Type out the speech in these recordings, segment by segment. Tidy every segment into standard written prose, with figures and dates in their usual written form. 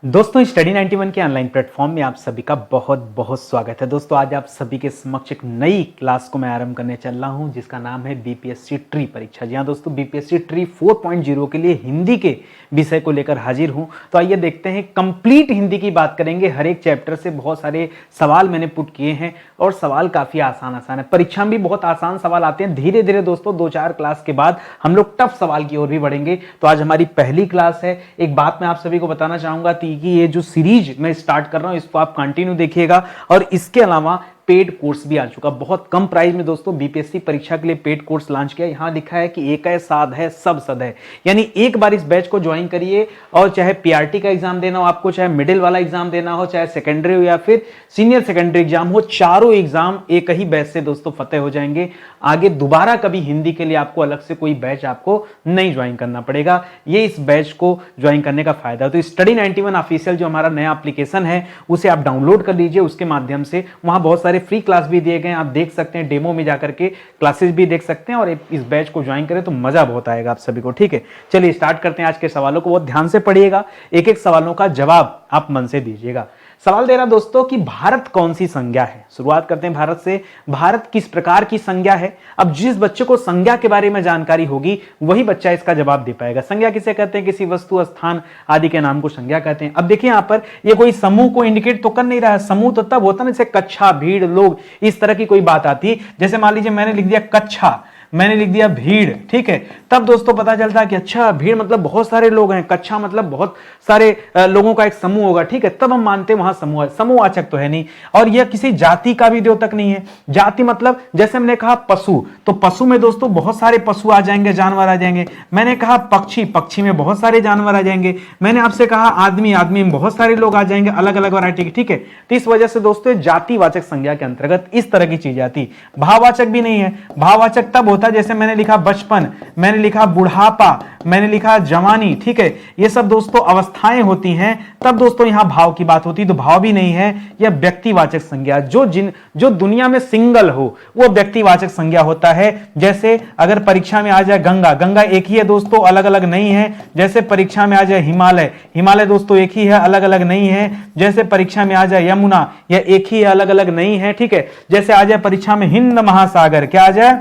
दोस्तों स्टडी 91 के online platform में आप सभी का बहुत बहुत स्वागत है। दोस्तों आज आप सभी के समक्ष एक नई क्लास को मैं आरंभ करने चल रहा हूं जिसका नाम है बीपीएससी ट्री परीक्षा। जी हाँ दोस्तों, बीपीएससी ट्री 4.0 के लिए हिंदी के विषय को लेकर हाजिर हूं। तो आइए देखते हैं, कंप्लीट हिंदी की बात करेंगे। हर एक चैप्टर से बहुत सारे सवाल मैंने पुट किए हैं और सवाल काफी आसान है। परीक्षा में भी बहुत आसान सवाल आते हैं। धीरे धीरे दोस्तों 2-4 क्लास के बाद हम लोग टफ सवाल की ओर भी बढ़ेंगे। तो आज हमारी पहली क्लास है। एक बात मैं आप सभी को बताना चाहूंगा कि ये जो सीरीज मैं स्टार्ट कर रहा हूं इसको आप कंटिन्यू देखिएगा। और इसके अलावा पेड कोर्स भी आ चुका, बहुत कम प्राइस में दोस्तों बीपीएससी परीक्षा के लिए पेड कोर्स लॉन्च किया। यहां लिखा है कि एक है साध है सब सद है, यानी एक बार इस बैच को ज्वाइन करिए और चाहे पीआरटी का एग्जाम देना हो आपको, चाहे मिडिल वाला एग्जाम देना हो, चाहे सेकेंडरी हो या फिर सीनियर सेकेंडरी एग्जाम हो, चारों एग्जाम एक ही बैच से दोस्तों फतेह हो जाएंगे। आगे दोबारा कभी हिंदी के लिए आपको अलग से कोई बैच आपको नहीं ज्वाइन करना पड़ेगा। ये इस बैच को ज्वाइन करने का फायदा है। तो स्टडी 91 ऑफिशियल जो हमारा नया एप्लीकेशन है उसे आप डाउनलोड कर लीजिए। उसके माध्यम से वहां बहुत सारे फ्री क्लास भी दिए गए हैं, आप देख सकते हैं। डेमो में जाकर के क्लासेस भी देख सकते हैं और इस बैच को ज्वाइन करें तो मजा बहुत आएगा आप सभी को। ठीक है, चलिए स्टार्ट करते हैं आज के सवालों को। बहुत ध्यान से पढ़िएगा, एक एक सवालों का जवाब आप मन से दीजिएगा। सवाल दे रहा दोस्तों कि भारत कौन सी संज्ञा है। शुरुआत करते हैं भारत से। भारत किस प्रकार की संज्ञा है। अब जिस बच्चे को संज्ञा के बारे में जानकारी होगी वही बच्चा इसका जवाब दे पाएगा। संज्ञा किसे कहते हैं? किसी वस्तु, स्थान आदि के नाम को संज्ञा कहते हैं। अब देखिए यहां पर ये कोई समूह को इंडिकेट तो कर नहीं रहा है। समूह तो तब होता ना जैसे कक्षा, भीड़, लोग, इस तरह की कोई बात आती। जैसे मान लीजिए मैंने लिख दिया कक्षा, मैंने लिख दिया भीड़, ठीक है, तब दोस्तों पता चलता है कि अच्छा भीड़ मतलब बहुत सारे लोग हैं, कक्षा मतलब बहुत सारे लोगों का एक समूह होगा। ठीक है, तब हम मानते हैं वहां समूह है। समूहवाचक तो है नहीं। और यह किसी जाति का भी द्योतक नहीं है। जाति मतलब जैसे मैंने कहा पशु, तो पशु में दोस्तों बहुत सारे पशु आ जाएंगे, जानवर आ जाएंगे। मैंने कहा पक्षी, पक्षी में बहुत सारे जानवर आ जाएंगे। मैंने आपसे कहा आदमी, आदमी में बहुत सारे लोग आ जाएंगे, अलग अलग वैरायटी के। ठीक है, तो इस वजह से दोस्तों जातिवाचक संज्ञा के अंतर्गत इस तरह की चीज आती। भाववाचक भी नहीं है। भाववाचक तब होता जैसे मैंने लिखा बचपन, मैंने लिखा बुढ़ापा, मैंने लिखा जवानी। ठीक है, ये सब दोस्तों अवस्थाएं होती हैं, तब दोस्तों यहां भाव की बात होती। तो भाव भी नहीं है। यह व्यक्तिवाचक संज्ञा, जो दुनिया में सिंगल हो वो व्यक्तिवाचक संज्ञा होता है। जैसे अगर परीक्षा में आ जाए गंगा, गंगा एक ही है दोस्तों, अलग अलग नहीं है। जैसे परीक्षा में आ जाए हिमालय, हिमालय दोस्तों एक ही है, अलग अलग नहीं है। जैसे परीक्षा में आ जाए यमुना, यह एक ही है, अलग अलग नहीं है। ठीक है, जैसे आ जाए परीक्षा में हिंद महासागर, क्या आ जाए?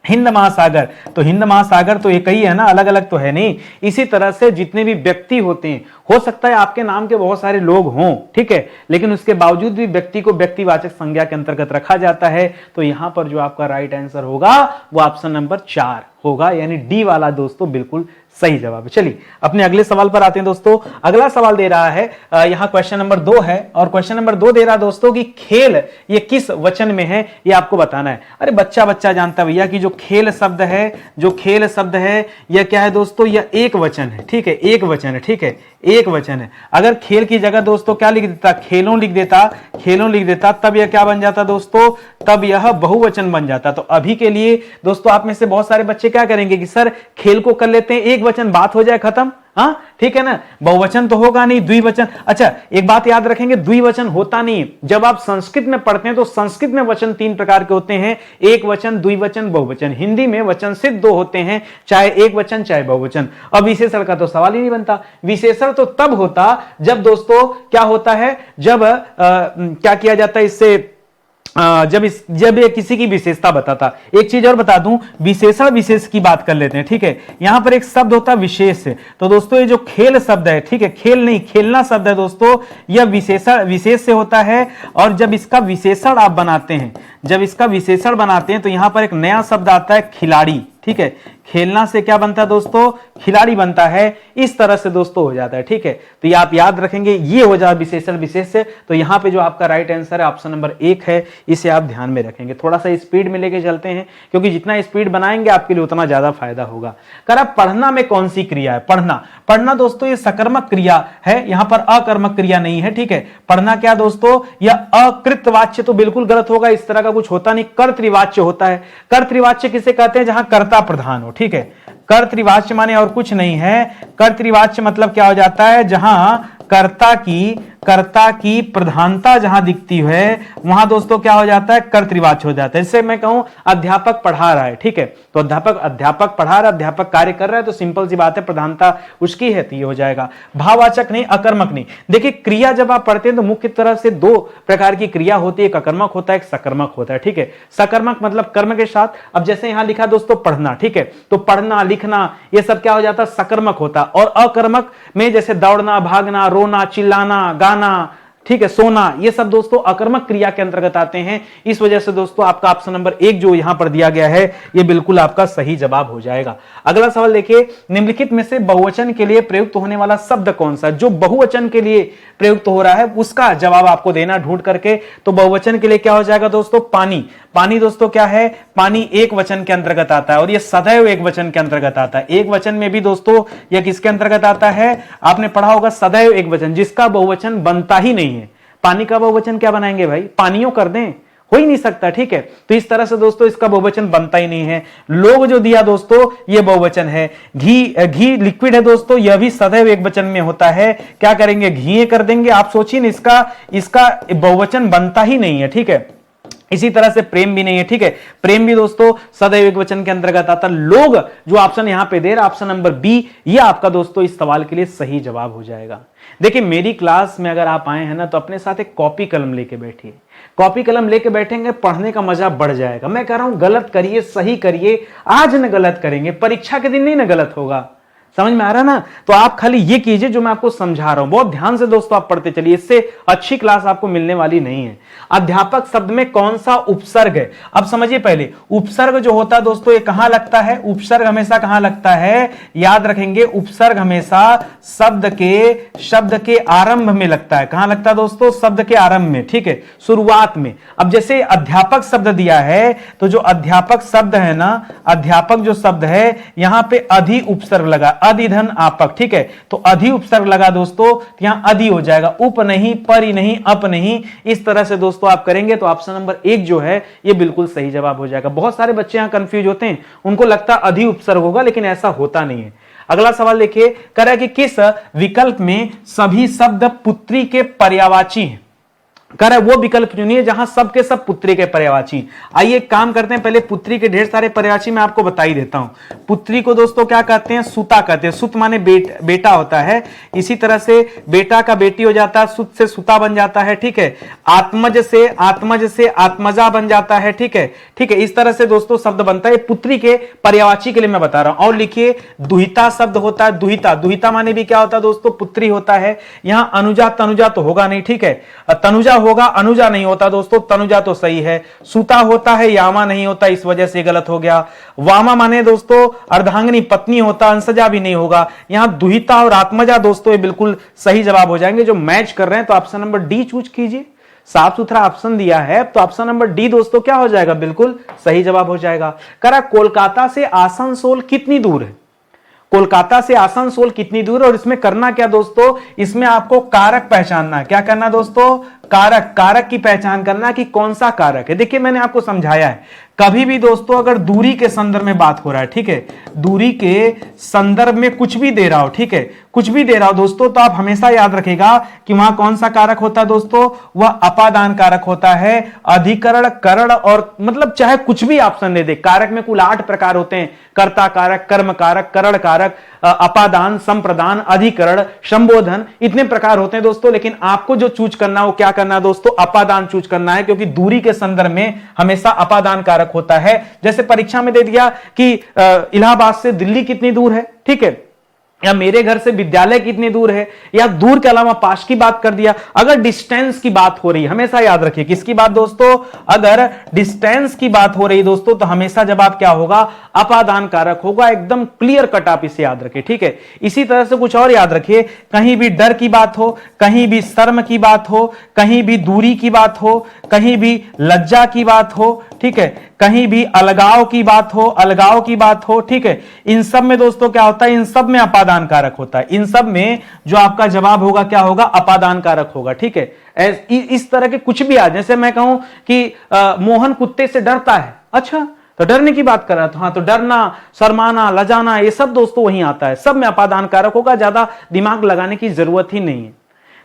हिंद महासागर, तो हिंद महासागर तो एक ही है ना, अलग अलग तो है नहीं। इसी तरह से जितने भी व्यक्ति होते हैं, हो सकता है आपके नाम के बहुत सारे लोग हों, ठीक है, लेकिन उसके बावजूद भी व्यक्ति को व्यक्तिवाचक संज्ञा के अंतर्गत रखा जाता है। तो यहां पर जो आपका राइट आंसर होगा वो ऑप्शन नंबर 4 होगा, यानी डी वाला दोस्तों बिल्कुल सही जवाब है। चलिए अपने अगले सवाल पर आते हैं दोस्तों। अगला सवाल दे रहा है, यहां क्वेश्चन नंबर 2 है और क्वेश्चन नंबर 2 दे रहा है दोस्तों कि खेल ये किस वचन में है, ये आपको बताना है। अरे बच्चा बच्चा जानता भैया कि जो खेल शब्द है, जो खेल शब्द है यह क्या है दोस्तों? यह एक वचन है। ठीक है, एक वचन है। ठीक है, एक वचन है। अगर खेल की जगह दोस्तों क्या लिख देता? खेलों लिख देता, खेलों लिख देता, तब यह क्या बन जाता दोस्तों? तब यह बहुवचन बन जाता। तो अभी के लिए दोस्तों आप में से बहुत सारे बच्चे क्या करेंगे कि सर खेल को कर लेते हैं, एक वचन, बात हो जाए खत्म। हाँ ठीक है ना, बहुवचन तो होगा नहीं, द्विवचन। अच्छा एक बात याद रखेंगे, द्विवचन होता नहीं। जब आप संस्कृत में पढ़ते हैं तो संस्कृत में वचन 3 प्रकार के होते हैं, एक वचन, द्विवचन, बहुवचन। हिंदी में वचन सिर्फ 2 होते हैं, चाहे एक वचन चाहे बहुवचन। अब विशेषण का तो सवाल ही नहीं बनता। विशेषण तो तब होता जब दोस्तों क्या होता है, जब क्या किया जाता है इससे, जब ये किसी की विशेषता बताता। एक चीज और बता दूं, विशेषण विशेष की बात कर लेते हैं। ठीक है, यहां पर एक शब्द होता है विशेष। तो दोस्तों ये जो खेल शब्द है, ठीक है, खेल नहीं खेलना शब्द है दोस्तों, यह विशेषण विशेष से होता है। और जब इसका विशेषण आप बनाते हैं, जब इसका विशेषण बनाते हैं तो यहां पर एक नया शब्द आता है खिलाड़ी। ठीक है, खेलना से क्या बनता है दोस्तों? खिलाड़ी बनता है। इस तरह से दोस्तों हो जाता है। ठीक है, तो ये आप याद रखेंगे, ये हो जाए विशेषण विशेष से। तो यहां पे जो आपका राइट आंसर है ऑप्शन नंबर 1 है, इसे आप ध्यान में रखेंगे। थोड़ा सा स्पीड में लेके चलते हैं क्योंकि जितना स्पीड बनाएंगे आपके लिए उतना ज्यादा फायदा होगा। कर पढ़ना में कौन सी क्रिया है? पढ़ना, पढ़ना दोस्तों ये सकर्मक क्रिया है, यहां पर अकर्मक क्रिया नहीं है। ठीक है, पढ़ना क्या दोस्तों? यह अकृतवाच्य तो बिल्कुल गलत होगा, इस तरह का कुछ होता नहीं, कर्तृवाच्य होता है। कर्तृवाच्य किसे कहते हैं? जहां कर्ता प्रधान हो। ठीक है, कर्तृवाच्य माने और कुछ नहीं है। कर्तृवाच्य मतलब क्या हो जाता है? जहां कर्ता की कर्ता की प्रधानता जहां दिखती है वहां दोस्तों क्या हो जाता है, कर्तृवाची हो जाता है। जैसे मैं कहूं अध्यापक पढ़ा रहा है, ठीक है, तो अध्यापक पढ़ा रहा है, अध्यापक कार्य कर रहा है, तो सिंपल सी बात है प्रधानता उसकी है, तो ये हो जाएगा। भाववाचक नहीं, अकर्मक नहीं। देखिए क्रिया जब आप पढ़ते हैं तो मुख्य तरह से दो प्रकार की क्रिया होती है, एक अकर्मक होता है, एक सकर्मक होता है, ठीक है। सकर्मक मतलब कर्म के साथ, अब जैसे यहां लिखा दोस्तों पढ़ना, ठीक है, तो पढ़ना लिखना ये सब क्या हो जाता है, सकर्मक होता। और अकर्मक में जैसे दौड़ना, भागना, रोना, चिल्लाना, गाना, ठीक है, सोना, ये सब दोस्तों अकर्मक क्रिया के अंतर्गत आते हैं। इस वजह से दोस्तों आपका ऑप्शन नंबर 1 जो यहां पर दिया गया है ये बिल्कुल आपका सही जवाब हो जाएगा। अगला सवाल देखिए, निम्नलिखित में से बहुवचन के लिए प्रयुक्त होने वाला शब्द कौन सा? जो बहुवचन के लिए प्रयुक्त हो रहा है उसका जवाब आपको देना ढूंढ करके। तो बहुवचन के लिए क्या हो जाएगा दोस्तों, पानी। पानी दोस्तों क्या है, पानी एक वचन के अंतर्गत आता है और यह सदैव एक वचन के अंतर्गत आता है। एक वचन में भी दोस्तों यह किसके अंतर्गत आता है, आपने पढ़ा होगा सदैव एक वचन, जिसका बहुवचन बनता ही नहीं है। पानी का बहुवचन क्या बनाएंगे भाई, पानियों कर दें, हो ही नहीं सकता, ठीक है। तो इस तरह से दोस्तों इसका बहुवचन बनता ही नहीं है। लोग जो दिया दोस्तों ये बहुवचन है। घी लिक्विड है दोस्तों, यह भी सदैव एक वचन में होता है। क्या करेंगे, घी कर देंगे। आप सोचिए ना, इसका बहुवचन बनता ही नहीं है, ठीक है। इसी तरह से प्रेम भी नहीं है, ठीक है, प्रेम भी दोस्तों सदैव एक वचन के अंतर्गत आता। लोग जो ऑप्शन यहां पे दे रहा, ऑप्शन नंबर बी, ये आपका दोस्तों इस सवाल के लिए सही जवाब हो जाएगा। देखिए मेरी क्लास में अगर आप आए हैं ना तो अपने साथ एक कॉपी कलम लेके बैठिए। कॉपी कलम लेके बैठेंगे, पढ़ने का मजा बढ़ जाएगा। मैं कह रहा हूं गलत करिए, सही करिए। आज न गलत करेंगे, परीक्षा के दिन नहीं ना गलत होगा। समझ में आ रहा ना? तो आप खाली ये कीजिए जो मैं आपको समझा रहा हूं, बहुत ध्यान से दोस्तों आप पढ़ते चलिए, इससे अच्छी क्लास आपको मिलने वाली नहीं है। अध्यापक शब्द में कौन सा उपसर्ग है? अब समझिए, पहले उपसर्ग जो होता है दोस्तों ये कहां लगता है? उपसर्ग हमेशा कहां लगता है, याद रखेंगे, उपसर्ग हमेशा शब्द के आरंभ में लगता है। कहां लगता है दोस्तों? शब्द के आरंभ में, ठीक है, शुरुआत में। अब जैसे अध्यापक शब्द दिया है तो जो अध्यापक शब्द है ना, अध्यापक जो शब्द है यहां पे अधि उपसर्ग लगा, अधिधन आपक, ठीक है, तो अधि उपसर्ग लगा दोस्तों, यहां अधि हो जाएगा, उप नहीं, परि नहीं, अप नहीं। इस तरह से दोस्तों आप करेंगे तो ऑप्शन नंबर 1 जो है ये बिल्कुल सही जवाब हो जाएगा। बहुत सारे बच्चे यहां कंफ्यूज होते हैं, उनको लगता है अधि उपसर्ग होगा, लेकिन ऐसा होता नहीं है। अगला सवाल देखिए, कह रहा है कि किस विकल्प में सभी शब्द पुत्री के पर्यायवाची हैं? कह रहा है वो विकल्प चुनिए जहां सब के सब पुत्री के पर्यायवाची। आइए काम करते हैं, पहले पुत्री के ढेर सारे पर्यायवाची मैं आपको बता ही देता हूं। पुत्री को दोस्तों क्या कहते हैं? सुता कहते हैं। सुत माने बेटा होता है। इसी तरह से बेटा का बेटी हो जाता है, सुत से सुता बन जाता है, ठीक है। आत्मज से आत्मजा बन जाता है, ठीक है, ठीक है। इस तरह से दोस्तों शब्द बनता है। पुत्री के पर्यायवाची के लिए मैं बता रहा हूं। और लिखिए दुहिता शब्द होता है। दुहिता माने भी क्या होता है दोस्तों? पुत्री होता है। यहां अनुजा तनुजा तो होगा नहीं, ठीक है, तनुजा होगा, अनुजा नहीं होता दोस्तों, तनुजा तो सही है। सुता होता है, यामा नहीं होता, इस वजह से गलत हो गया। वामा माने दोस्तों अर्धांगिनी पत्नी होता, अंशजा भी नहीं होगा। यहां दुहिता और आत्मजा दोस्तों ये बिल्कुल सही जवाब हो जाएंगे। जो मैच कर रहे हैं तो ऑप्शन नंबर डी चूज कीजिए। साफ सुथरा ऑप्शन दिया है तो ऑप्शन नंबर डी दोस्तों क्या हो जाएगा? बिल्कुल सही जवाब हो जाएगा। कह रहा कोलकाता से आसनसोल कितनी दूर है? कोलकाता से आसनसोल कितनी दूर है? और इसमें करना क्या दोस्तों? इसमें आपको कारक पहचानना है। क्या करना दोस्तों? कारक की पहचान करना कि कौन सा कारक है। देखिए मैंने आपको समझाया है, कभी भी दोस्तों अगर दूरी के संदर्भ में बात हो रहा है, ठीक है, दूरी के संदर्भ में कुछ भी दे रहा हो, ठीक है, कुछ भी दे रहा हो दोस्तों, तो आप हमेशा याद रखिएगा कि वहां कौन सा कारक होता है दोस्तों? वह अपादान कारक होता है। अधिकरण, करण और मतलब चाहे कुछ भी ऑप्शन दे दे, कारक में कुल 8 प्रकार होते हैं। कर्ता कारक, कर्म कारक, करण कारक, अपादान, संप्रदान, अधिकरण, संबोधन, इतने प्रकार होते हैं दोस्तों। लेकिन आपको जो चूज करना हो, क्या करना दोस्तों? अपादान चूज करना है, क्योंकि दूरी के संदर्भ में हमेशा अपादान कारक होता है। जैसे परीक्षा में दे दिया कि इलाहाबाद से दिल्ली कितनी दूर है, ठीक है, या मेरे घर से विद्यालय कितनी दूर है, या दूर के अलावा पास की बात कर दिया। अगर डिस्टेंस की बात हो रही है, हमेशा याद रखिए किसकी बात दोस्तों? अगर डिस्टेंस की बात हो रही दोस्तों तो हमेशा जवाब क्या होगा? अपादान कारक होगा। एकदम क्लियर कट आप इसे याद रखिए, ठीक है। इसी तरह से कुछ और याद रखिए, कहीं भी डर की बात हो, कहीं भी शर्म की बात हो, कहीं भी दूरी की बात हो, कहीं भी लज्जा की बात हो, ठीक है, कहीं भी अलगाव की बात हो, ठीक है, इन सब में दोस्तों क्या होता है? इन सब में अपादान कारक होता है। इन सब में जो आपका जवाब होगा क्या होगा? अपादान कारक होगा, ठीक है। इस तरह के कुछ भी आ, जैसे मैं कहूं कि मोहन कुत्ते से डरता है, अच्छा तो डरने की बात कर रहा था, हाँ, तो डरना, शर्माना, लजाना, ये सब दोस्तों वहीं आता है। सब में अपादान कारक होगा, ज्यादा दिमाग लगाने की जरूरत ही नहीं है।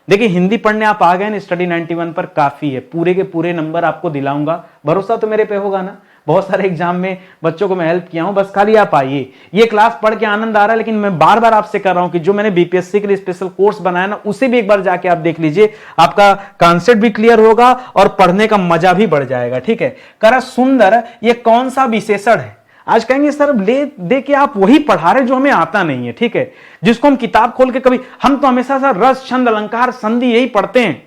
देखिए हिंदी पढ़ने आप आ गए ना, स्टडी 91 पर काफी है, पूरे के पूरे नंबर आपको दिलाऊंगा, भरोसा तो मेरे पे होगा ना। बहुत सारे एग्जाम में बच्चों को मैं हेल्प किया हूं, बस खाली आप आइए। ये क्लास पढ़ के आनंद आ रहा है, लेकिन मैं बार बार आपसे कर रहा हूं कि जो मैंने बीपीएससी के लिए स्पेशल कोर्स बनाया ना, उसे भी एक बार जाके आप देख लीजिए, आपका कॉन्सेप्ट भी क्लियर होगा और पढ़ने का मजा भी बढ़ जाएगा। ठीक है, करा सुंदर ये कौन सा विशेषण है? आज कहेंगे सर ले दे के आप वही पढ़ा रहे जो हमें आता नहीं है। ठीक है, जिसको हम किताब खोल के कभी, हम तो हमेशा सर रस छंद अलंकार संधि यही पढ़ते हैं,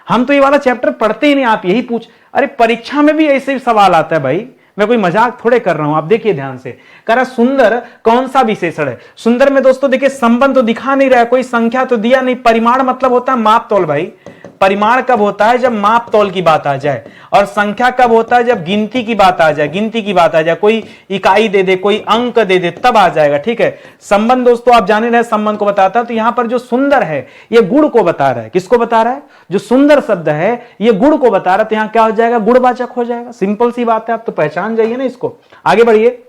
हम तो ये वाला चैप्टर पढ़ते ही नहीं। आप यही पूछ, अरे परीक्षा में भी ऐसे ही सवाल आता है भाई, मैं कोई मजाक थोड़े कर रहा हूं। आप देखिए ध्यान से, कह रहा सुंदर कौन सा विशेषण है? सुंदर में दोस्तों देखिए संबंध तो दिखा नहीं रहा है, कोई संख्या तो दिया नहीं। परिमाण मतलब होता है माप तौल भाई। परिमाण कब होता है? जब माप तौल की बात आ जाए। और संख्या कब होता है? जब गिनती की बात आ जाए, गिनती की बात आ जाए, कोई इकाई दे दे, कोई अंक दे दे, तब आ जाएगा। ठीक है, संबंध दोस्तों आप जाने रहे संबंध को बताता है, तो यहां पर जो सुंदर है ये गुण को बता रहा है। किसको बता रहा है? जो सुंदर शब्द है ये गुण को बता रहा है, तो यहां क्या हो जाएगा? गुणवाचक हो जाएगा। सिंपल सी बात है, आप तो पहचान जाइए ना इसको। आगे बढ़िए,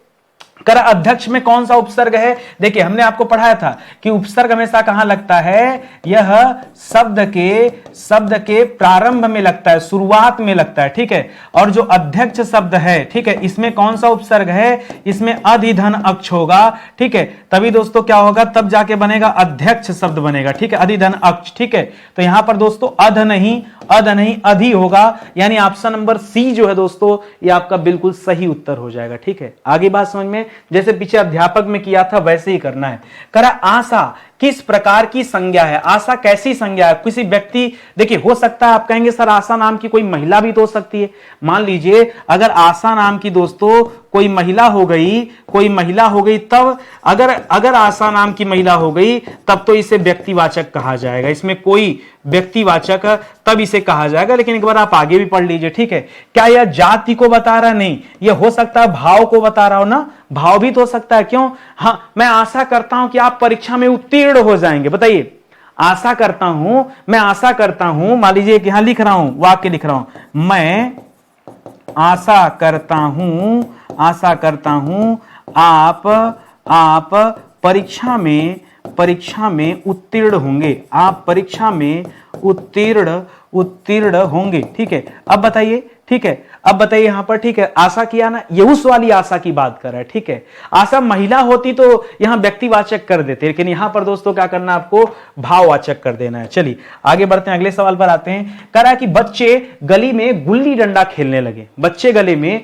कर अध्यक्ष में कौन सा उपसर्ग है? देखिए हमने आपको पढ़ाया था कि उपसर्ग हमेशा कहां लगता है? यह शब्द के प्रारंभ में लगता है, शुरुआत में लगता है। ठीक है, और जो अध्यक्ष शब्द है, ठीक है, इसमें कौन सा उपसर्ग है? इसमें अधिधन अक्ष होगा। ठीक है, तभी दोस्तों क्या होगा? तब जाके बनेगा अध्यक्ष शब्द बनेगा। ठीक है, अधिधन अक्ष। ठीक है, तो यहां पर दोस्तों अध नहीं अधि होगा, यानी ऑप्शन नंबर सी जो है दोस्तों ये आपका बिल्कुल सही उत्तर हो जाएगा। ठीक है, आगे बात समझ में, जैसे पीछे अध्यापक में किया था वैसे ही करना है। करा आशा किस प्रकार की संज्ञा है? आशा कैसी संज्ञा है? किसी व्यक्ति, देखिए हो सकता है आप कहेंगे सर आशा नाम की कोई महिला भी तो हो सकती है। मान लीजिए अगर आशा नाम की दोस्तों कोई महिला हो गई, तब अगर आशा नाम की महिला हो गई तब तो इसे व्यक्तिवाचक कहा जाएगा। इसमें कोई व्यक्तिवाचक तब इसे कहा जाएगा, लेकिन एक बार आप आगे भी पढ़ लीजिए। ठीक है, क्या यह जाति को बता रहा? नहीं, यह हो सकता है भाव को बता रहा हो ना, भाव भी तो हो सकता है। क्यों? हाँ, मैं आशा करता हूं कि आप परीक्षा में उत्तीर्ण हो जाएंगे। बताइए, आशा करता हूं, मान लीजिए यहां लिख रहा हूं, वाक्य लिख रहा हूं, मैं आशा करता हूं आप परीक्षा में उत्तीर्ण होंगे। आप परीक्षा में उत्तीर्ण होंगे। ठीक है, अब बताइए। ठीक है, अब बताइए यहां पर। ठीक है, आशा किया ना, ये उस वाली आशा की बात कर रहा है। ठीक है, आशा महिला होती तो यहां व्यक्तिवाचक कर देते, लेकिन यहां पर दोस्तों क्या करना, आपको भाववाचक कर देना है। चलिए आगे बढ़ते हैं, अगले सवाल पर आते हैं। कह रहा है कि बच्चे गली में गुल्ली डंडा खेलने लगे। बच्चे गली में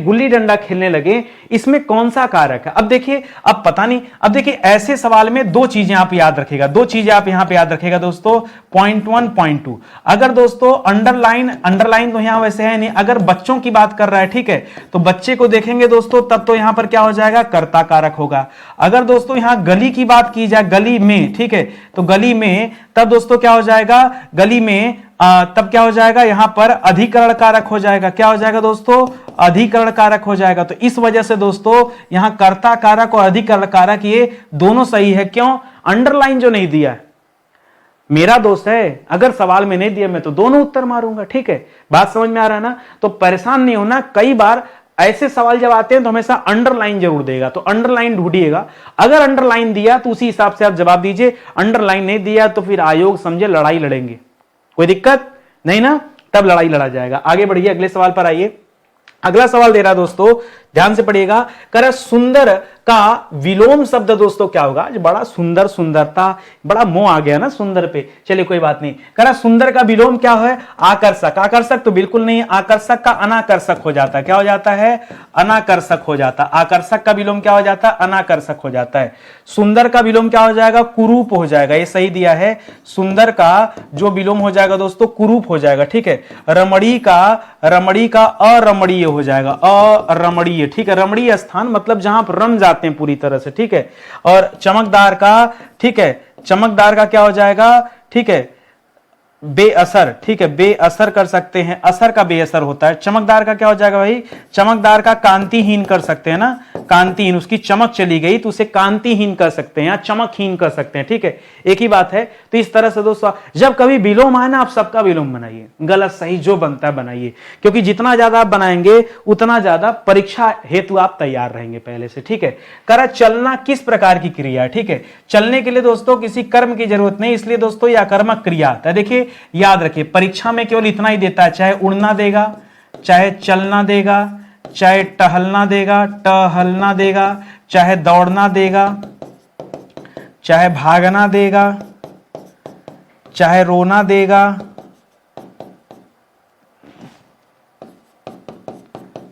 गुल्ली डंडा खेलने लगे, इसमें कौन सा कारक है? अब देखिए, अब पता नहीं, अब देखिए ऐसे सवाल में दो चीजें आप याद रखेगा, यहां पे याद रखेगा दोस्तों, पॉइंट 1 पॉइंट 2। अगर दोस्तों अंडरलाइन तो यहां वैसे है नहीं, अगर बच्चों की बात कर रहा है, ठीक है, तो बच्चे को देखेंगे दोस्तों तब तो यहां पर क्या हो जाएगा? कर्ता कारक होगा। अगर दोस्तों यहां गली की बात की जाए, गली में, ठीक है, तो गली में तब दोस्तों क्या हो जाएगा? गली में तब क्या हो जाएगा? यहां पर अधिकरण कारक हो जाएगा। क्या हो जाएगा दोस्तों? अधिकरण कारक हो जाएगा। तो इस वजह से दोस्तों यहां कर्ता कारक और अधिकरण कारक ये दोनों सही है। क्यों? अंडरलाइन जो नहीं दिया है, मेरा दोष है, अगर सवाल में नहीं दिया मैं तो दोनों उत्तर मारूंगा। ठीक है, बात समझ में आ रहा है ना? तो परेशान नहीं होना, कई बार ऐसे सवाल जब आते हैं तो हमेशा अंडरलाइन जरूर देगा, तो अंडरलाइन ढूंढिएगा। अगर अंडरलाइन दिया तो उसी हिसाब से आप जवाब दीजिए, अंडरलाइन नहीं दिया तो फिर आयोग समझे लड़ाई लड़ेंगे। कोई दिक्कत नहीं ना, तब लड़ाई लड़ा जाएगा। आगे बढ़िए, अगले सवाल पर आइए। अगला सवाल दे रहा दोस्तों, ध्यान से पढ़िएगा। कर सुंदर का विलोम शब्द दोस्तों क्या होगा? आज बड़ा सुंदरता, बड़ा मोह आ गया ना सुंदर पे, चलिए कोई बात नहीं। करा सुंदर का विलोम क्या है? आकर्षक। आकर्षक तो बिल्कुल नहीं, आकर्षक का अनाकर्षक हो जाता है। क्या हो जाता है? अनाकर्षक हो जाता है। आकर्षक का विलोम क्या हो जाता है? अनाकर्षक हो जाता है। सुंदर का विलोम क्या हो जाएगा? कुरूप हो जाएगा। ये सही दिया है, सुंदर का जो विलोम हो जाएगा दोस्तों कुरूप हो जाएगा। ठीक है, रमणी का अरमणीय हो जाएगा, अरमणीय। ठीक है, रमणीय स्थान मतलब जहां आप रम जाते हैं पूरी तरह से। ठीक है, और चमकदार का, ठीक है, चमकदार का क्या हो जाएगा? ठीक है, बेअसर, ठीक है, बेअसर कर सकते हैं, असर का बेअसर होता है। चमकदार का क्या हो जाएगा भाई, चमकदार का कांतिहीन कर सकते हैं ना, कांतिहीन, उसकी चमक चली गई तो उसे कांतिहीन कर सकते हैं या चमकहीन कर सकते हैं, ठीक है, एक ही बात है। तो इस तरह से दोस्तों जब कभी विलोम आए ना, आप सबका विलोम बनाइए, गलत सही जो बनता है बनाइए, क्योंकि जितना ज्यादा आप बनाएंगे उतना ज्यादा परीक्षा हेतु आप तैयार रहेंगे पहले से, ठीक है। करा चलना किस प्रकार की क्रिया है, ठीक है, चलने के लिए दोस्तों किसी कर्म की जरूरत नहीं, इसलिए दोस्तों यह कर्मक क्रिया आता है। देखिए याद रखिए, परीक्षा में केवल इतना ही देता है, चाहे उड़ना देगा, चाहे चलना देगा, चाहे टहलना देगा, चाहे दौड़ना देगा, चाहे भागना देगा, चाहे रोना देगा,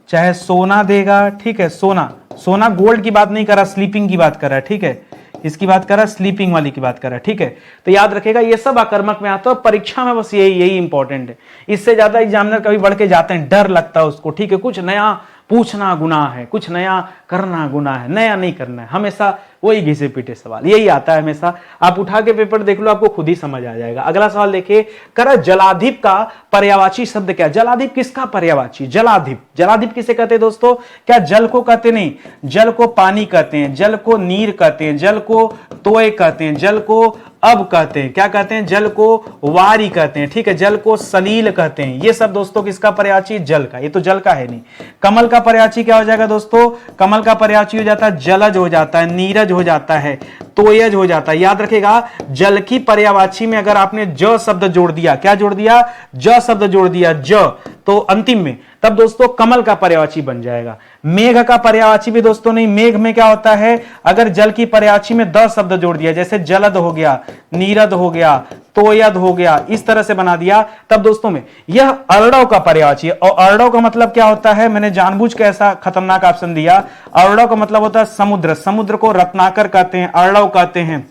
चाहे सोना देगा, ठीक है, सोना गोल्ड की बात नहीं कर रहा, स्लीपिंग की बात कर रहा है, ठीक है, इसकी बात कर रहा है, स्लीपिंग वाली की बात कर रहा है, ठीक है। तो याद रखेगा ये सब आकर्मक में आता है, परीक्षा में बस यही इंपॉर्टेंट है। इससे ज्यादा एग्जामिनर कभी बढ़ के जाते हैं, डर लगता है उसको, ठीक है, कुछ नया पूछना गुनाह है, कुछ नया करना गुनाह है, नया नहीं करना है, हमेशा वही घिसे पीटे सवाल यही आता है हमेशा। आप उठा के पेपर देख लो, आपको खुद ही समझ आ जाएगा। अगला सवाल देखिए, करा जलाधिप का पर्यायवाची शब्द क्या? जलाधिप किसका पर्यायवाची? जलाधिप किसे कहते हैं दोस्तों? क्या जल को कहते नहीं, जल को पानी कहते हैं, जल को नीर कहते हैं, जल को तोय कहते हैं, जल को अब कहते हैं, क्या कहते हैं, जल को वारी कहते हैं, ठीक है, जल को सलील कहते हैं। ये सब दोस्तों किसका पर्यायवाची? जल का। ये तो जल का है नहीं। कमल का पर्यायवाची क्या हो जाएगा दोस्तों? कमल का पर्यायवाची हो जाता है जलज, हो जाता है नीरज, हो जाता है तोयज, हो जाता है। याद रखेगा, जल की पर्यायवाची में अगर आपने ज शब्द जोड़ दिया, क्या जोड़ दिया? ज शब्द जोड़ दिया, ज, तो अंतिम में, तब दोस्तों कमल का पर्यायवाची बन जाएगा। मेघ का पर्यायवाची भी दोस्तों नहीं, मेघ में क्या होता है, अगर जल की पर्यायवाची में द शब्द जोड़ दिया, जैसे जलद हो गया, नीरद हो गया, तोयद हो गया, इस तरह से बना दिया, तब दोस्तों में यह अर्णव का पर्यायवाची है। और अर्णव का मतलब क्या होता है? मैंने जानबूझ के ऐसा खतरनाक ऑप्शन दिया। अर्णव का मतलब होता है समुद्र, समुद्र को रत्नाकर कहते हैं, अर्णव कहते हैं,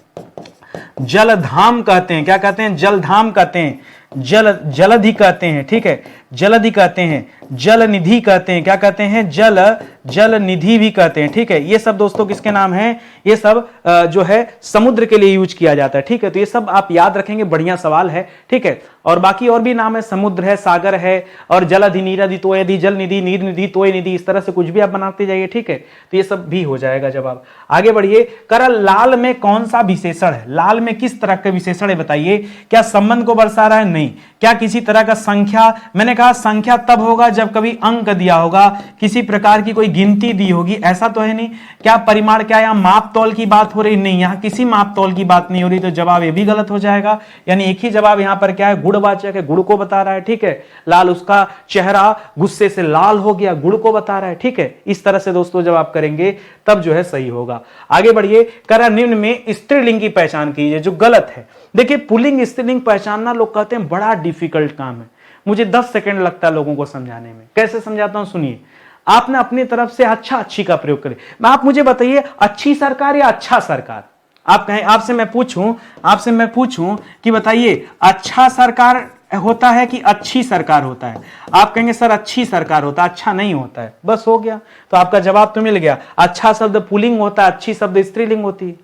जलधाम कहते हैं, क्या कहते हैं? जलधाम कहते हैं, जलधि कहते हैं, ठीक है, जलधि कहते हैं, जल निधि कहते हैं, क्या कहते हैं? जल निधि भी कहते हैं, ठीक है। ये सब दोस्तों किसके नाम हैं? ये सब जो है समुद्र के लिए यूज किया जाता है, ठीक है। तो ये सब आप याद रखेंगे, बढ़िया सवाल है, ठीक है। और बाकी और भी नाम है, समुद्र है, सागर है, और जलधि, नीरधि, तोयधि, जल निधि, नीर निधि, तोय निधि, इस तरह से कुछ भी आप बनाते जाइए, ठीक है। तो ये सब भी हो जाएगा जब आप आगे बढ़िए। करा लाल में कौन सा विशेषण है? लाल में किस तरह का विशेषण है बताइए? क्या संबंध को दर्शा रहा है? नहीं। क्या किसी तरह का संख्या? मैंने कहा संख्या तब होगा जब कभी अंक दिया होगा, किसी प्रकार की कोई गिनती दी होगी, ऐसा तो है नहीं। क्या परिमाण, क्या यहां माप तौल की बात हो रही? नहीं, यहां किसी माप तौल की बात नहीं हो रही, तो जवाब ये भी गलत हो जाएगा। यानी एक ही जवाब यहां पर क्या है? गुणवाचक है, गुड़ को बता रहा है, ठीक है। लाल, उसका चेहरा गुस्से से लाल हो गया, गुड़ को बता रहा है, ठीक है। इस तरह से दोस्तों जब आप करेंगे तब जो है सही होगा। आगे बढ़िए। करा निम्न में स्त्रीलिंग की पहचान कीजिए, जो गलत है। देखिए पुल्लिंग स्त्रीलिंग पहचानना लोग कहते हैं बड़ा डिफिकल्ट काम है, मुझे 10 सेकंड लगता है लोगों को समझाने में। कैसे समझाता हूं सुनिए। आपने अपनी तरफ से अच्छा अच्छी का प्रयोग करें। आप मुझे बताइए, अच्छी सरकार या अच्छा सरकार? आप कहें, आपसे मैं पूछूं कि बताइए अच्छा सरकार होता है कि अच्छी सरकार होता है? आप कहेंगे सर अच्छी सरकार होता है, अच्छा नहीं होता है। बस हो गया, तो आपका जवाब तो मिल गया। अच्छा शब्द पुल्लिंग होता है, अच्छी शब्द स्त्रीलिंग होती है।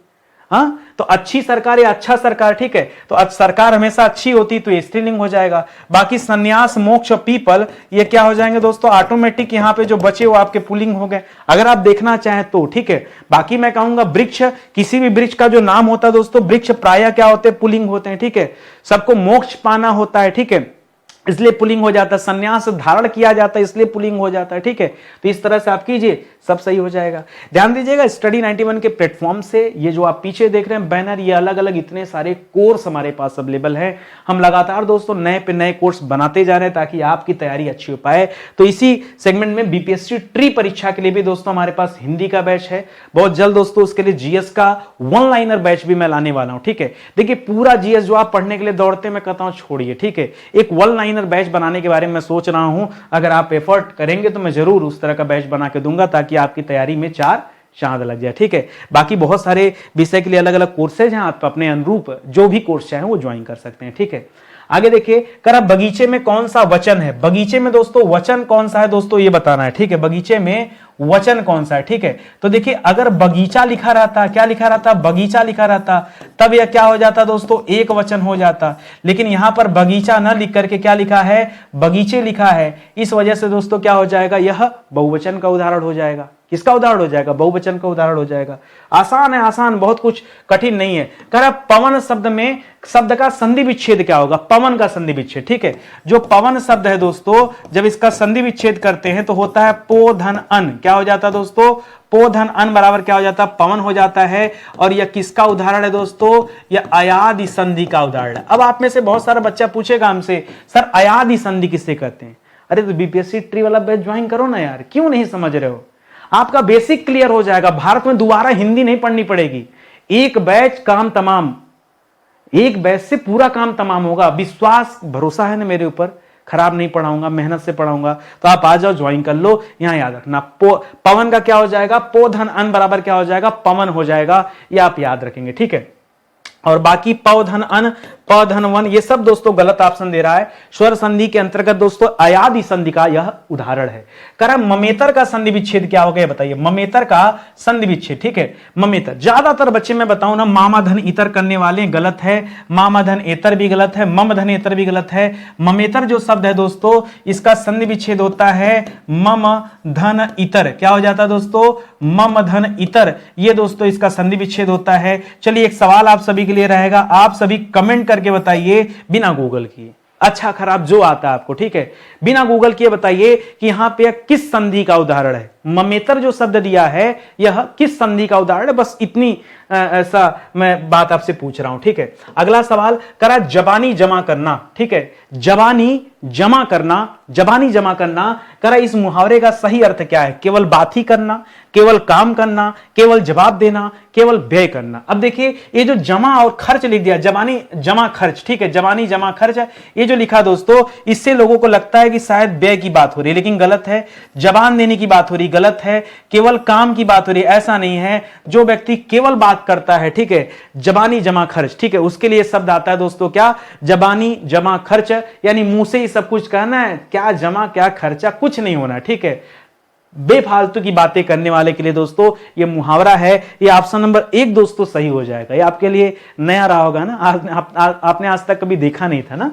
हाँ, तो अच्छी सरकार या अच्छा सरकार, ठीक है। तो सरकार हमेशा अच्छी होती तो ये स्त्रीलिंग हो जाएगा। बाकी सन्यास, मोक्ष, पीपल, ये क्या हो जाएंगे दोस्तों? ऑटोमेटिक यहाँ पे जो बचे वो आपके पुल्लिंग हो गए, अगर आप देखना चाहें तो, ठीक है। बाकी मैं कहूंगा वृक्ष, किसी भी वृक्ष का जो नाम होता है दोस्तों, वृक्ष प्रायः क्या होते हैं? पुल्लिंग होते हैं, ठीक है। सबको मोक्ष पाना होता है, ठीक है, इसलिए पुलिंग हो जाता है। सन्यास धारण किया जाता है, इसलिए पुलिंग हो जाता है, ठीक है। तो इस तरह से आप कीजिए, सब सही हो जाएगा। ध्यान दीजिएगा, स्टडी 91 के प्लेटफॉर्म से ये जो आप पीछे देख रहे हैं बैनर, ये अलग अलग इतने सारे कोर्स हमारे पास अवेलेबल है। हम लगातार दोस्तों नए पे नए कोर्स बनाते जा रहे हैं ताकि आपकी तैयारी अच्छी हो पाए। तो इसी सेगमेंट में बीपीएससी ट्री परीक्षा के लिए भी दोस्तों हमारे पास हिंदी का बैच है। बहुत जल्द दोस्तों उसके लिए जीएस का वन लाइनर बैच भी मैं लाने वाला हूं, ठीक है। देखिए पूरा जीएस जो आप पढ़ने के लिए दौड़ते मैं कहता हूं छोड़िए, ठीक है। एक वन लाइनर बैच बनाने के बारे में सोच रहा हूं, अगर आप एफर्ट करेंगे तो मैं जरूर उस तरह का बैच बना के दूंगा ताकि आपकी तैयारी में 4 चांद लग जाए, ठीक है। बाकी बहुत सारे विषय के लिए अलग अलग कोर्सेज हैं, आप अपने अनुरूप जो भी कोर्स चाहें वो ज्वाइन कर सकते हैं, ठीक है। आगे देखिए, कर बगीचे में कौन सा वचन है? बगीचे में दोस्तों वचन कौन सा है दोस्तों ये बताना है, ठीक है। बगीचे में वचन कौन सा है, ठीक है। तो देखिए अगर बगीचा लिखा रहता, क्या लिखा रहता, बगीचा लिखा रहता, तब यह क्या हो जाता दोस्तों, एक वचन हो जाता। लेकिन यहां पर बगीचा न लिख करके क्या लिखा है, बगीचे लिखा है। इस वजह से दोस्तों क्या हो जाएगा, यह बहुवचन का उदाहरण हो जाएगा। किसका उदाहरण हो जाएगा, बहुवचन का उदाहरण हो जाएगा। आसान है, आसान, बहुत कुछ कठिन नहीं है। कह रहा पवन शब्द में शब्द का संधि विच्छेद क्या होगा, पवन का संधि विच्छेद, ठीक है। जो पवन शब्द है दोस्तों, जब इसका संधि विच्छेद करते हैं तो होता है पो धन अन। क्या हो जाता है दोस्तों, पो धन अन बराबर क्या हो जाता है, पवन हो जाता है। और यह किसका उदाहरण है दोस्तों, यह अयादि संधि का उदाहरण है। अब आप में से बहुत सारा बच्चा पूछेगा हमसे, सर अयादि संधि किससे कहते हैं। अरे तो बीपीएससी ट्री वाला बैच ज्वाइन करो ना यार, क्यों नहीं समझ रहे हो। आपका बेसिक क्लियर हो जाएगा, भारत में दोबारा हिंदी नहीं पढ़नी पड़ेगी। एक बैच काम तमाम, एक बैच से पूरा काम तमाम होगा। विश्वास भरोसा है ना मेरे ऊपर, खराब नहीं पढ़ाऊंगा, मेहनत से पढ़ाऊंगा। तो आप आ जाओ, ज्वाइन कर लो। यहां याद रखना पवन का क्या हो जाएगा, पो धन अन बराबर क्या हो जाएगा, पवन हो जाएगा। ये आप याद रखेंगे, ठीक है। और बाकी प धन अन, प धन वन, ये सब दोस्तों गलत ऑप्शन दे रहा है। स्वर संधि के अंतर्गत दोस्तों अयादि संधि का यह उदाहरण है। कह ममेतर का संधि विच्छेद क्या होगा, बताइए। ममेतर का संधि विच्छेद, ठीक है। ममेतर, ज्यादातर बच्चे मैं बताऊं ना, मामा धन इतर करने वाले गलत है, मामा धन एतर भी गलत है, मम धन एतर भी गलत है। ममेतर जो शब्द है दोस्तों, इसका संधि विच्छेद होता है मम धन इतर। क्या हो जाता है दोस्तों, मम धन इतर। ये दोस्तों इसका संधि विच्छेद होता है। चलिए एक सवाल आप सभी के लिए रहेगा, आप सभी कमेंट करके बताइए बिना गूगल किए, अच्छा खराब जो आता है आपको, ठीक है। बिना गूगल किए बताइए कि यहां पे किस संधि का उदाहरण है। ममेतर जो शब्द दिया है यह किस संधि का उदाहरण है, बस इतनी ऐसा मैं बात आपसे पूछ रहा हूं, ठीक है। अगला सवाल करा जबानी जमा करना, ठीक है। जबानी जमा करना, जबानी जमा करना, करा इस मुहावरे का सही अर्थ क्या है। केवल बात ही करना, केवल काम करना, केवल जवाब देना, केवल व्यय करना। अब देखिए ये जो जमा और खर्च लिख दिया, जबानी जमा खर्च, ठीक है। जबानी जमा खर्च, ये जो लिखा दोस्तों, इससे लोगों को लगता है कि शायद व्यय की बात हो रही है, लेकिन गलत है। जबान देने की बात हो रही, गलत है। केवल काम की बात हो रही, ऐसा नहीं है। जो व्यक्ति केवल बात करता है, ठीक है, जबानी जमा खर्च, ठीक है, उसके लिए शब्द आता है दोस्तों क्या, जबानी जमा खर्च। यानी मुंह से ही सब कुछ कहना है, क्या जमा क्या खर्चा कुछ नहीं होना, ठीक है। बेफालतू की बातें करने वाले के लिए दोस्तों ये मुहावरा है। ये ऑप्शन नंबर 1 दोस्तों सही हो जाएगा। ये आपके लिए नया रहा होगा ना, आपने आज तक कभी देखा नहीं था ना।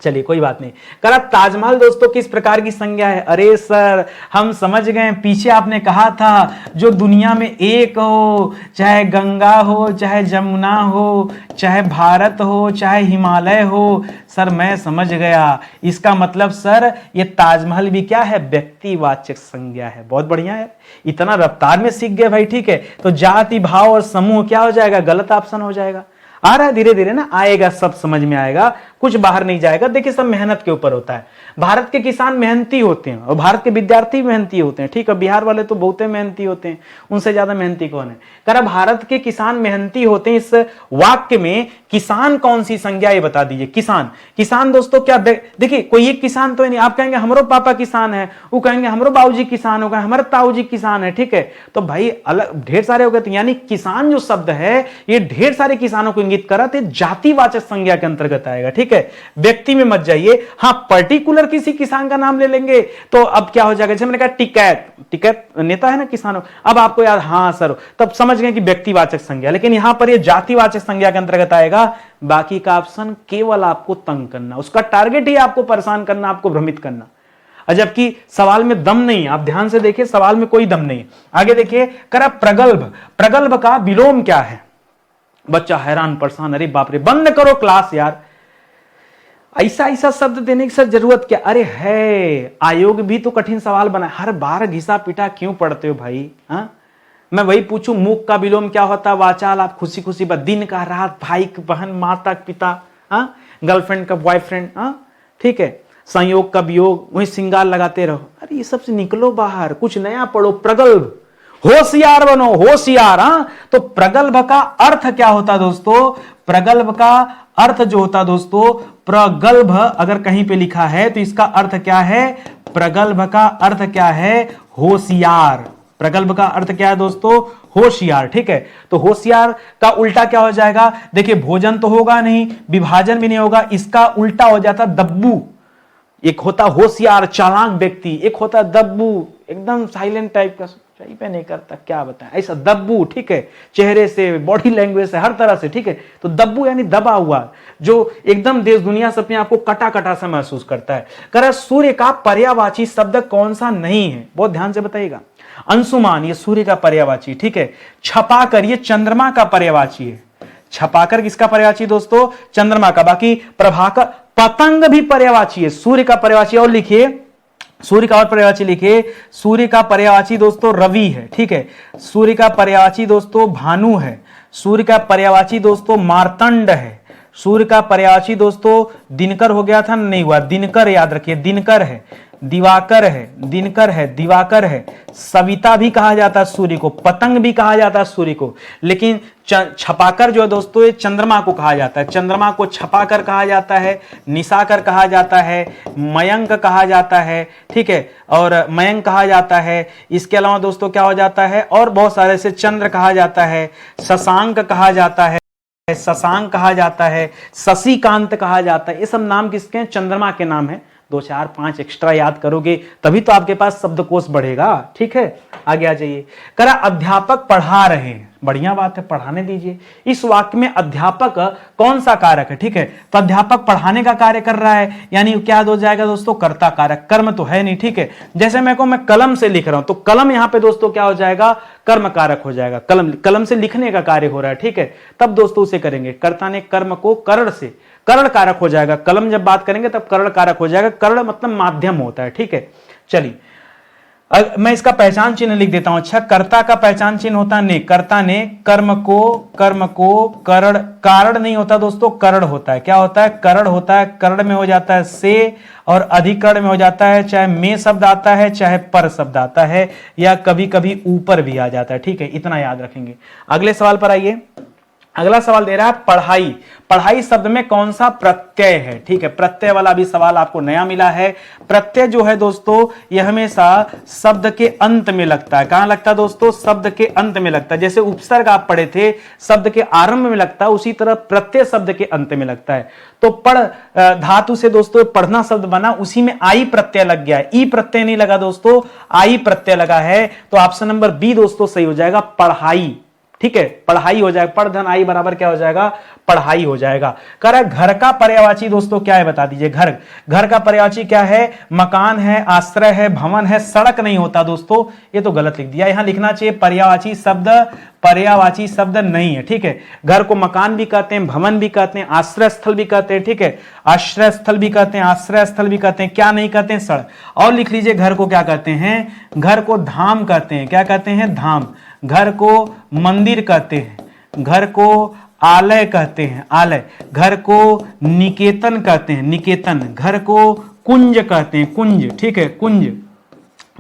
चलिए कोई बात नहीं। करा ताजमहल दोस्तों किस प्रकार की संज्ञा है। अरे सर हम समझ गए, पीछे आपने कहा था जो दुनिया में एक हो, चाहे गंगा हो, चाहे जमुना हो, चाहे भारत हो, चाहे हिमालय हो। सर मैं समझ गया, इसका मतलब सर ये ताजमहल भी क्या है, व्यक्तिवाचक संज्ञा है। बहुत बढ़िया है, इतना रफ्तार में सीख गए भाई, ठीक है। तो जाति भाव और समूह क्या हो जाएगा, गलत ऑप्शन हो जाएगा। आ रहा है धीरे धीरे ना, आएगा, सब समझ में आएगा, कुछ बाहर नहीं जाएगा। देखिए सब मेहनत के ऊपर होता है। भारत के किसान मेहनती होते हैं और भारत के विद्यार्थी मेहनती होते हैं, ठीक है। बिहार वाले तो बहुत मेहनती होते हैं, उनसे ज्यादा मेहनती कौन है। कह रहा भारत के किसान मेहनती होते हैं। इस वाक्य में किसान कौन सी संज्ञा, ये बता दीजिए। किसान, किसान दोस्तों क्या, देखिए कोई एक किसान तो नहीं। आप कहेंगे हमरो पापा किसान है, वो कहेंगे हमरो बाबूजी किसान होगा, हमारे ताऊजी किसान है, ठीक है। तो भाई अलग ढेर सारे हो गए। यानी किसान जो शब्द है ये ढेर सारे किसानों को इंगित कर रहा है, जातिवाचक संज्ञा के अंतर्गत आएगा, ठीक है। व्यक्ति में मत जाइए। हाँ पर्टिकुलर किसी किसान का नाम ले लेंगे तो अब क्या हो जाएगा, जैसे मैंने कहा टिकैत, टिकैत नेता है ना किसानों, अब आपको याद, हाँ सर, तब समझ गए कि व्यक्तिवाचक संज्ञा। लेकिन यहां पर ये जातिवाचक संज्ञा के अंतर्गत आएगा। बाकी का ऑप्शन केवल आपको तंग करना, उसका टारगेट ही आपको परेशान करना, आपको भ्रमित करना। जबकि सवाल में दम नहीं, आप ध्यान से देखिए सवाल में कोई दम नहीं। आगे देखिए, करा प्रगल्भ, प्रगल्भ का विलोम क्या है। बच्चा हैरान परेशान, अरे बाप रे बंद करो क्लास यार, ऐसा ऐसा शब्द देने की सर जरूरत क्या। अरे है, आयोग भी तो कठिन सवाल बना, हर बार घिसा पिटा क्यों पढ़ते हो भाई। हाँ मैं वही पूछूं, मूक का विलोम क्या होता है। वाचाल आप खुशी खुशी दिन का रात, भाई बहन, माता पिता, हाँ गर्लफ्रेंड का बॉयफ्रेंड, हाँ ठीक है। संयोग का वियोग, वही श्रृंगार लगाते रहो। अरे ये सबसे निकलो बाहर, कुछ नया पढ़ो। प्रगल्भ, होशियार बनो, होशियार। हाँ तो प्रगल्भ का अर्थ क्या होता दोस्तों, प्रगल्भ का अर्थ जो होता दोस्तों, प्रगल्भ अगर कहीं पे लिखा है तो इसका अर्थ क्या है, प्रगल्भ का अर्थ क्या है, होशियार। प्रगल्भ का अर्थ क्या है दोस्तों, होशियार, ठीक है। तो होशियार का उल्टा क्या हो जाएगा, देखिए भोजन तो होगा नहीं, विभाजन भी नहीं होगा, इसका उल्टा हो जाता दब्बू। एक होता होशियार चालाक व्यक्ति, एक होता दब्बू, एकदम साइलेंट टाइप का, सही पे नहीं करता, क्या बताएं, ऐसा दब्बू, ठीक है, चेहरे से, बॉडी लैंग्वेज से, हर तरह से, ठीक है। तो दब्बू यानी दबा हुआ, जो एकदम देश दुनिया से अपने आपको कटा कटा सा महसूस करता है। कह रहा सूर्य का पर्यायवाची शब्द कौन सा नहीं है, बहुत ध्यान से बताइएगा। अंशुमान ये सूर्य का पर्यायवाची, ठीक है। छपाकर ये चंद्रमा का पर्यायवाची है। छपाकर किसका पर्यायवाची दोस्तों, चंद्रमा का। बाकी प्रभाकर, पतंग भी पर्यायवाची है, सूर्य का पर्यायवाची। और लिखिए सूर्य का और पर्यायवाची लिखिए, सूर्य का पर्यायवाची दोस्तों रवि है, ठीक है। सूर्य का पर्यायवाची दोस्तों भानु है। सूर्य का पर्यायवाची दोस्तों मार्तंड है। सूर्य का पर्यायवाची दोस्तों दिनकर हो गया था, नहीं हुआ, दिनकर याद रखिए, दिनकर है। दिवाकर है, दिनकर है, दिवाकर है। सविता भी कहा जाता है सूर्य को, पतंग भी कहा जाता है सूर्य को, लेकिन छपाकर जो है दोस्तों ये चंद्रमा को कहा जाता है। चंद्रमा को छपाकर कहा जाता है, निशाकर कहा जाता है, मयंक कहा जाता है, ठीक है, और मयंक कहा जाता है। इसके अलावा दोस्तों क्या हो जाता है, और बहुत सारे से चंद्र कहा जाता है, शशांक कहा जाता है, शशांक कहा जाता है, शशिकांत कहा जाता है। ये सब नाम किसके हैं, चंद्रमा के नाम है। 2 4 5 एक्स्ट्रा याद करोगे तभी तो आपके पास शब्दकोश बढ़ेगा, ठीक है। आगे आ जाइए। करा अध्यापक पढ़ा रहे हैं, बढ़िया बात है, पढ़ाने दीजिए। इस वाक्य में अध्यापक कौन सा कारक है, ठीक है। तो अध्यापक पढ़ाने का कार्य कर रहा है, यानी क्या हो जाएगा दोस्तों, कर्ता कारक, कर्म तो है नहीं, ठीक है। जैसे मैं कलम से लिख रहा हूं, तो कलम यहां पे दोस्तों क्या हो जाएगा, कर्म कारक हो जाएगा। कलम से लिखने का कार्य हो रहा है, ठीक है। तब दोस्तों उसे करेंगे, कर्ता ने कर्म को करण से, करण कारक हो जाएगा। कलम जब बात करेंगे तब करण कारक हो जाएगा। करण मतलब माध्यम होता है, ठीक है। चलिए मैं इसका पहचान चिन्ह लिख देता हूं। अच्छा, कर्ता का पहचान चिन्ह होता है ने, कर्ता ने कर्म को करण, कारण नहीं होता दोस्तों, करण होता है। क्या होता है, करण होता है। करण में हो जाता है से, और अधिकरण में हो जाता है चाहे में शब्द आता है, चाहे पर शब्द आता है, या कभी कभी ऊपर भी आ जाता है, ठीक है। इतना याद रखेंगे। अगले सवाल पर आइए। अगला सवाल दे रहा है पढ़ाई। पढ़ाई शब्द में कौन सा प्रत्यय है, ठीक है। प्रत्यय वाला भी सवाल आपको नया मिला है। प्रत्यय जो है दोस्तों यह हमेशा शब्द के अंत में लगता है। कहां लगता है दोस्तों, शब्द के अंत में लगता है। जैसे उपसर्ग आप पढ़े थे शब्द के आरंभ में लगता है, उसी तरह प्रत्यय शब्द के अंत में लगता है। तो पढ़ धातु से दोस्तों पढ़ना शब्द बना, उसी में आई प्रत्यय लग गया है, ई प्रत्यय नहीं लगा दोस्तों, आई प्रत्यय लगा है। तो ऑप्शन नंबर बी दोस्तों सही हो जाएगा, पढ़ाई, ठीक है। पढ़ाई हो जाएगा, पढ़ धन आई बराबर क्या हो जाएगा, पढ़ाई हो जाएगा। कह रहा है घर का पर्यायवाची दोस्तों क्या है, बता दीजिए। घर का पर्यायवाची क्या है, मकान है, आश्रय है, भवन है, सड़क नहीं होता दोस्तों, ये तो गलत लिख दिया। यहां लिखना चाहिए पर्यायवाची शब्द नहीं है, ठीक है। घर को मकान भी कहते हैं, भवन भी कहते हैं, आश्रय स्थल भी कहते हैं, ठीक है। आश्रय स्थल भी कहते हैं, आश्रय स्थल भी कहते हैं, क्या नहीं कहते हैं, सड़क। और लिख लीजिए घर को क्या कहते हैं, घर को धाम कहते हैं। क्या कहते हैं, धाम। घर को मंदिर कहते हैं, घर को आलय कहते हैं, आलय। घर को निकेतन कहते हैं, निकेतन। घर को कुंज कहते हैं, कुंज, ठीक है, कुंज।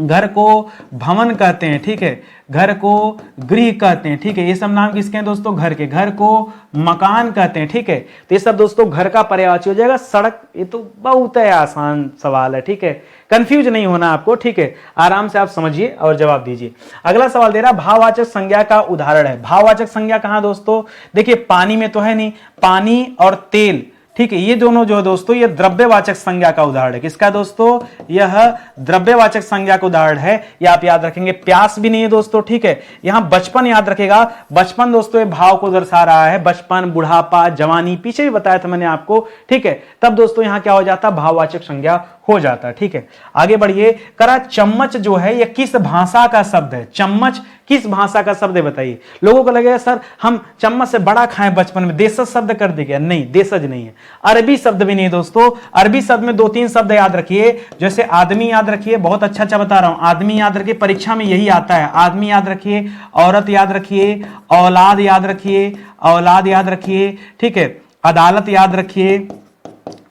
घर को भवन कहते हैं, ठीक है। घर को गृह कहते हैं, ठीक है। ये सब नाम किसके हैं दोस्तों, घर के। घर को मकान कहते हैं, ठीक है। तो ये सब दोस्तों घर का पर्यायवाची हो जाएगा। सड़क, ये तो बहुत है आसान सवाल है, ठीक है। कंफ्यूज नहीं होना आपको, ठीक है। आराम से आप समझिए और जवाब दीजिए। अगला सवाल दे रहा भाववाचक संज्ञा का उदाहरण है। भाववाचक संज्ञा कहां दोस्तों, देखिए पानी में तो है नहीं, पानी और तेल, ठीक है। ये दोनों जो है दोस्तों ये द्रव्यवाचक संज्ञा का उदाहरण है। किसका दोस्तों, यह द्रव्यवाचक संज्ञा का उदाहरण है। ये आप याद रखेंगे। प्यास भी नहीं है दोस्तों, ठीक है। यहां बचपन याद रखेगा। बचपन दोस्तों ये भाव को दर्शा रहा है, बचपन, बुढ़ापा, जवानी, पीछे भी बताया था मैंने आपको, ठीक है। तब दोस्तों यहां क्या हो जाता है, भाववाचक संज्ञा हो जाता है, ठीक है। आगे बढ़िए। करा चम्मच जो है यह किस भाषा का शब्द है, चम्मच किस भाषा का शब्द है बताइए। लोगों को लगेगा सर हम चम्मच से बड़ा खाएं बचपन में, देशज शब्द कर दिया, नहीं, देशज नहीं है। अरबी शब्द भी नहीं दोस्तों। अरबी शब्द में 2-3 शब्द याद रखिए, जैसे आदमी याद रखिए, बहुत अच्छा बता रहा हूं, आदमी याद रखिए, परीक्षा में यही आता है। आदमी याद रखिए, औरत याद रखिए, औलाद याद रखिए, औलाद याद रखिए, ठीक है। अदालत याद रखिए,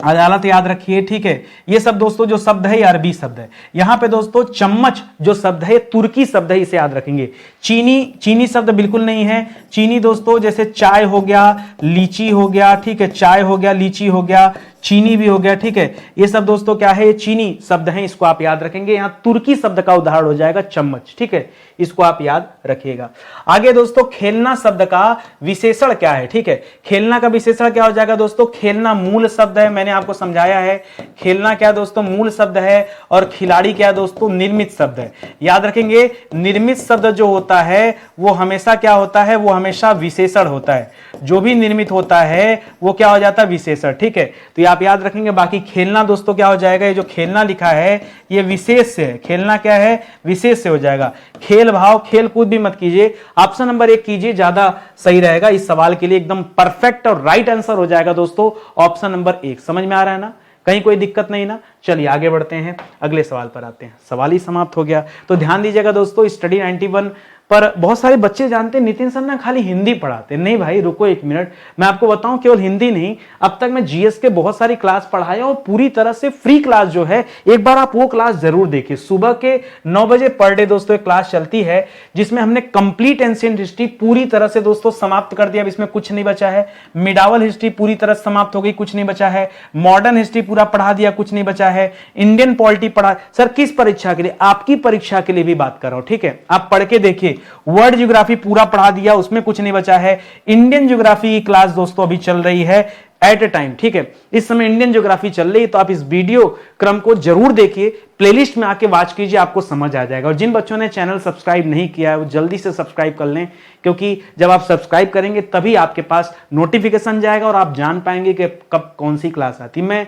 अदालत याद रखिए, ठीक है। ये सब दोस्तों जो शब्द है ये अरबी शब्द है। यहां पे दोस्तों चम्मच जो शब्द है तुर्की शब्द है, इसे याद रखेंगे। चीनी शब्द बिल्कुल नहीं है। चीनी दोस्तों जैसे चाय हो गया, लीची हो गया, ठीक है। चाय हो गया, लीची हो गया, चीनी भी हो गया, ठीक है। ये सब दोस्तों क्या है, ये चीनी शब्द है, इसको आप याद रखेंगे। यहां तुर्की शब्द का उदाहरण हो जाएगा चम्मच, ठीक है, इसको आप याद रखिएगा। आगे दोस्तों खेलना शब्द का विशेषण क्या है, ठीक है। खेलना का विशेषण क्या हो जाएगा दोस्तों, खेलना मूल शब्द है, मैंने आपको समझाया है। खेलना क्या दोस्तों, मूल शब्द है, और खिलाड़ी क्या दोस्तों, निर्मित शब्द है। याद रखेंगे, निर्मित शब्द जो होता है वो हमेशा क्या होता है, वो हमेशा विशेषण होता है। जो भी निर्मित होता है वो क्या हो जाता है, विशेषण, ठीक है। तो ये आप याद रखेंगे। बाकी खेलना दोस्तों क्या हो जाएगा, ये जो खेलना लिखा है ये विशेष से है। खेलना क्या है, विशेष से हो जाएगा। खेल भाव, खेल कूद भी मत कीजिए, ऑप्शन नंबर 1 कीजिए, ज्यादा सही रहेगा इस सवाल के लिए। एकदम परफेक्ट और राइट आंसर हो जाएगा दोस्तों ऑप्शन नंबर 1। समझ में आ रहा है ना, कहीं कोई दिक्कत नहीं ना। चलिए आगे बढ़ते हैं, अगले सवाल पर आते हैं। सवाल ही समाप्त हो गया। तो ध्यान दीजिएगा दोस्तों, स्टडी 91 पर बहुत सारे बच्चे जानते हैं नितिन सर ना खाली हिंदी पढ़ाते। नहीं भाई, रुको एक मिनट, मैं आपको बताऊं, केवल हिंदी नहीं, अब तक मैं जीएस के बहुत सारी क्लास पढ़ाया और पूरी तरह से फ्री क्लास जो है, एक बार आप वो क्लास जरूर देखिए। सुबह के 9 बजे पर डे दोस्तों एक क्लास चलती है, जिसमें हमने कंप्लीट एंशिएंट हिस्ट्री पूरी तरह से दोस्तों समाप्त कर दिया। अब इसमें कुछ नहीं बचा है। मिडावल हिस्ट्री पूरी तरह समाप्त हो गई, कुछ नहीं बचा है। मॉडर्न हिस्ट्री पूरा पढ़ा दिया, कुछ नहीं बचा है। इंडियन पॉलिटी पढ़ा। सर किस परीक्षा के लिए, आपकी परीक्षा के लिए भी बात कर रहा हूं, ठीक है। आप पढ़ के देखिए। वर्ल्ड ज्योग्राफी पूरा पढ़ा दिया, उसमें कुछ नहीं बचा है। इंडियन ज्योग्राफी की क्लास दोस्तों अभी चल रही है एट ए टाइम, ठीक है। इस समय इंडियन ज्योग्राफी चल रही है, तो आप इस वीडियो क्रम को जरूर देखिए, प्लेलिस्ट में आके वॉच कीजिए, आपको समझ आ जाएगा। और जिन बच्चों ने चैनल सब्सक्राइब नहीं किया है वो जल्दी से सब्सक्राइब कर लें, क्योंकि जब आप सब्सक्राइब करेंगे तभी आपके पास नोटिफिकेशन जाएगा और आप जान पाएंगे कि कब कौन सी क्लास आती है। मैं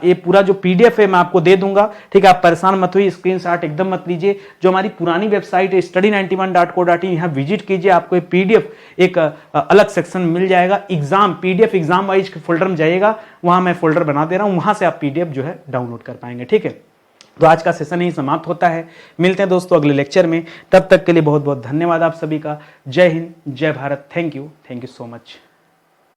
ये पूरा जो पीडीएफ है मैं आपको दे दूंगा, ठीक है। आप परेशान मत हुई, स्क्रीनशॉट एकदम मत लीजिए। जो हमारी पुरानी वेबसाइट है study91.co.in, यहाँ विजिट कीजिए, आपको पीडीएफ एक अलग सेक्शन मिल जाएगा। Exam PDF exam wise folder में जाइएगा, वहां मैं फोल्डर बना दे रहा हूं, वहां से आप पीडीएफ जो है डाउनलोड कर पाएंगे, ठीक है। तो आज का सेशन ही समाप्त होता है। मिलते हैं दोस्तों अगले लेक्चर में, तब तक के लिए बहुत बहुत धन्यवाद आप सभी का। जय हिंद, जय Bharat. Thank you so much.